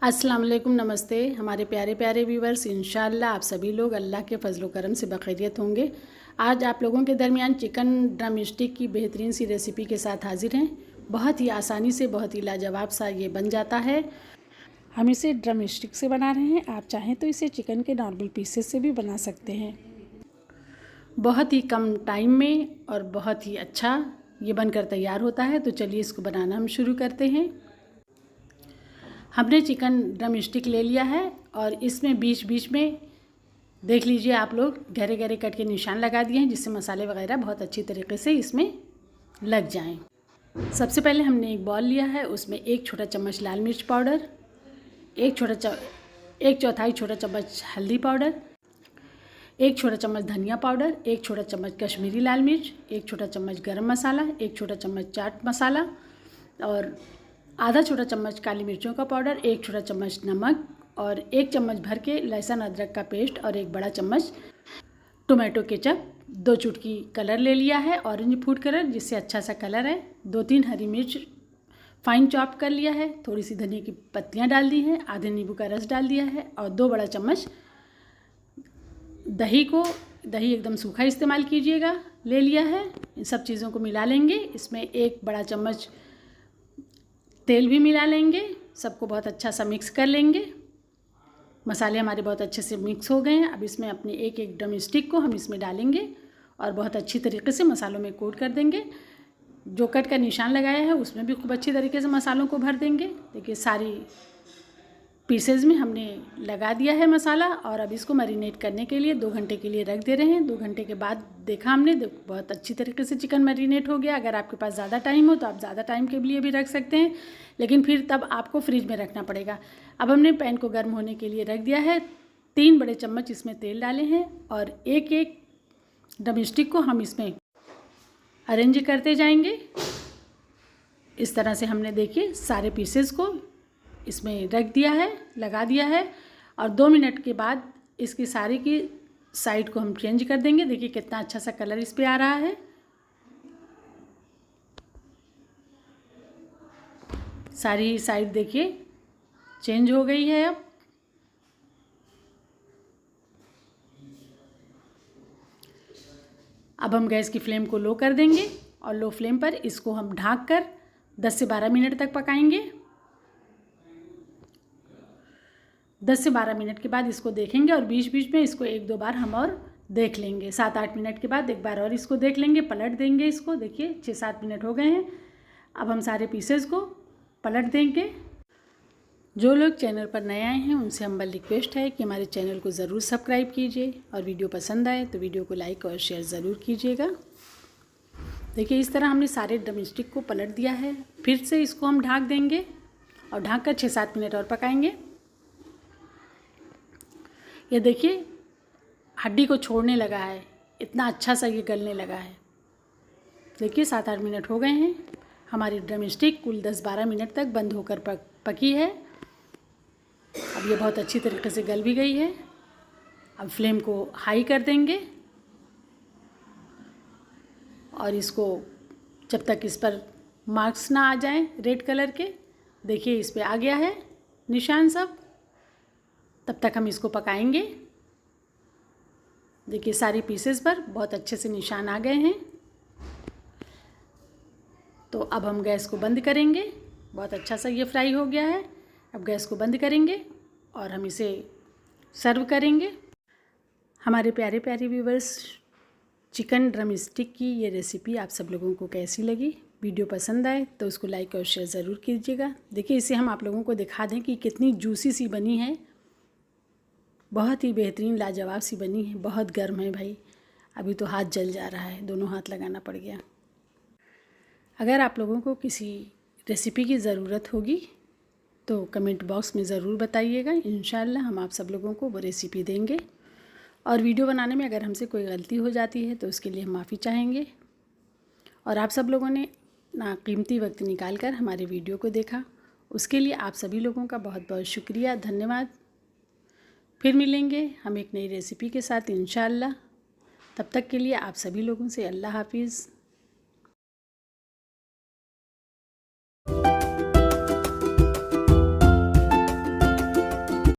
अस्सलाम वालेकुम, नमस्ते हमारे प्यारे प्यारे व्यूवर्स। इंशाअल्लाह आप सभी लोग अल्लाह के फजल व करम से बखैरियत होंगे। आज आप लोगों के दरमियान चिकन ड्रम स्टिक की बेहतरीन सी रेसिपी के साथ हाजिर हैं। बहुत ही आसानी से, बहुत ही लाजवाब सा ये बन जाता है। हम इसे ड्रम स्टिक से बना रहे हैं, आप चाहें तो इसे चिकन के नॉर्मल पीसेस से भी बना सकते हैं। बहुत ही कम टाइम में और बहुत ही अच्छा ये बनकर तैयार होता है। तो चलिए इसको बनाना हम शुरू करते हैं। हमने चिकन ड्रम स्टिक ले लिया है और इसमें बीच बीच में देख लीजिए आप लोग गहरे गहरे कट के निशान लगा दिए हैं, जिससे मसाले वगैरह बहुत अच्छी तरीके से इसमें लग जाएं। सबसे पहले हमने एक बॉल लिया है, उसमें एक छोटा चम्मच लाल मिर्च पाउडर, एक चौथाई छोटा चम्मच हल्दी पाउडर, एक छोटा चम्मच धनिया पाउडर, एक छोटा चम्मच कश्मीरी लाल मिर्च, एक छोटा चम्मच गरम मसाला, एक छोटा चम्मच चाट मसाला और आधा छोटा चम्मच काली मिर्चों का पाउडर, एक छोटा चम्मच नमक और एक चम्मच भर के लहसुन अदरक का पेस्ट और एक बड़ा चम्मच टोमेटो केचप। 2 चुटकी कलर ले लिया है, ऑरेंज फूड कलर, जिससे अच्छा सा कलर है। 2-3 हरी मिर्च फाइन चॉप कर लिया है, थोड़ी सी धनिया की पत्तियां डाल दी हैं, आधे नींबू का रस डाल दिया है और 2 बड़ा चम्मच दही एकदम सूखा इस्तेमाल कीजिएगा ले लिया है। इन सब चीज़ों को मिला लेंगे। इसमें 1 बड़ा चम्मच तेल भी मिला लेंगे। सबको बहुत अच्छा सा मिक्स कर लेंगे। मसाले हमारे बहुत अच्छे से मिक्स हो गए हैं। अब इसमें अपने एक एक ड्रम स्टिक को हम इसमें डालेंगे और बहुत अच्छी तरीके से मसालों में कोट कर देंगे। जो कट का निशान लगाया है उसमें भी खूब अच्छी तरीके से मसालों को भर देंगे। देखिए सारी पीसेज में हमने लगा दिया है मसाला और अब इसको मैरिनेट करने के लिए 2 घंटे के लिए रख दे रहे हैं। 2 घंटे के बाद देखा हमने, बहुत अच्छी तरीके से चिकन मैरिनेट हो गया। अगर आपके पास ज़्यादा टाइम हो तो आप ज़्यादा टाइम के लिए भी रख सकते हैं, लेकिन फिर तब आपको फ्रिज में रखना पड़ेगा। अब हमने पैन को गर्म होने के लिए रख दिया है। 3 बड़े चम्मच इसमें तेल डाले हैं और एक एक ड्रम स्टिक को हम इसमें अरेंज करते जाएंगे। इस तरह से हमने देखिए सारे पीसेस को इसमें रख दिया है, लगा दिया है और 2 मिनट के बाद इसकी सारी की साइड को हम चेंज कर देंगे। देखिए कितना अच्छा सा कलर इस पे आ रहा है। सारी साइड देखिए चेंज हो गई है। अब हम गैस की फ्लेम को लो कर देंगे और लो फ्लेम पर इसको हम ढक कर 10 से 12 मिनट तक पकाएंगे। 10 से 12 मिनट के बाद इसको देखेंगे और बीच बीच में इसको 1-2 बार हम और देख लेंगे। 7-8 मिनट के बाद एक बार और इसको देख लेंगे, पलट देंगे इसको। देखिए 6-7 मिनट हो गए हैं। अब हम सारे पीसेस को पलट देंगे। जो लोग चैनल पर नए आए हैं उनसे हम्बल रिक्वेस्ट है कि हमारे चैनल को ज़रूर सब्सक्राइब कीजिए और वीडियो पसंद आए तो वीडियो को लाइक और शेयर ज़रूर कीजिएगा। देखिए इस तरह हमने सारे ड्रम स्टिक को पलट दिया है। फिर से इसको हम ढक देंगे और ढक कर 6-7 मिनट और पकाएंगे। ये देखिए हड्डी को छोड़ने लगा है, इतना अच्छा सा ये गलने लगा है। देखिए 7-8 मिनट हो गए हैं। हमारी ड्रम स्टिक कुल 10-12 मिनट तक बंद होकर पकी है। अब ये बहुत अच्छी तरीके से गल भी गई है। अब फ्लेम को हाई कर देंगे और इसको जब तक इस पर मार्क्स ना आ जाएं रेड कलर के, देखिए इस पे आ गया है निशान सब, तब तक हम इसको पकाएंगे। देखिए सारी पीसेस पर बहुत अच्छे से निशान आ गए हैं। तो अब हम गैस को बंद करेंगे। बहुत अच्छा सा ये फ्राई हो गया है। अब गैस को बंद करेंगे और हम इसे सर्व करेंगे। हमारे प्यारे प्यारे व्यूवर्स, चिकन ड्रम स्टिक की ये रेसिपी आप सब लोगों को कैसी लगी? वीडियो पसंद आए तो उसको लाइक और शेयर ज़रूर कीजिएगा। देखिए इसे हम आप लोगों को दिखा दें कि कितनी जूसी सी बनी है। बहुत ही बेहतरीन लाजवाब सी बनी है। बहुत गर्म है भाई, अभी तो हाथ जल जा रहा है, दोनों हाथ लगाना पड़ गया। अगर आप लोगों को किसी रेसिपी की ज़रूरत होगी तो कमेंट बॉक्स में ज़रूर बताइएगा। इंशाल्लाह हम आप सब लोगों को वो रेसिपी देंगे। और वीडियो बनाने में अगर हमसे कोई गलती हो जाती है तो उसके लिए हम माफ़ी चाहेंगे। और आप सब लोगों ने ना कीमती वक्त निकाल कर हमारे वीडियो को देखा, उसके लिए आप सभी लोगों का बहुत बहुत शुक्रिया, धन्यवाद। फिर मिलेंगे हम एक नई रेसिपी के साथ इंशाअल्लाह। तब तक के लिए आप सभी लोगों से अल्लाह हाफिज़।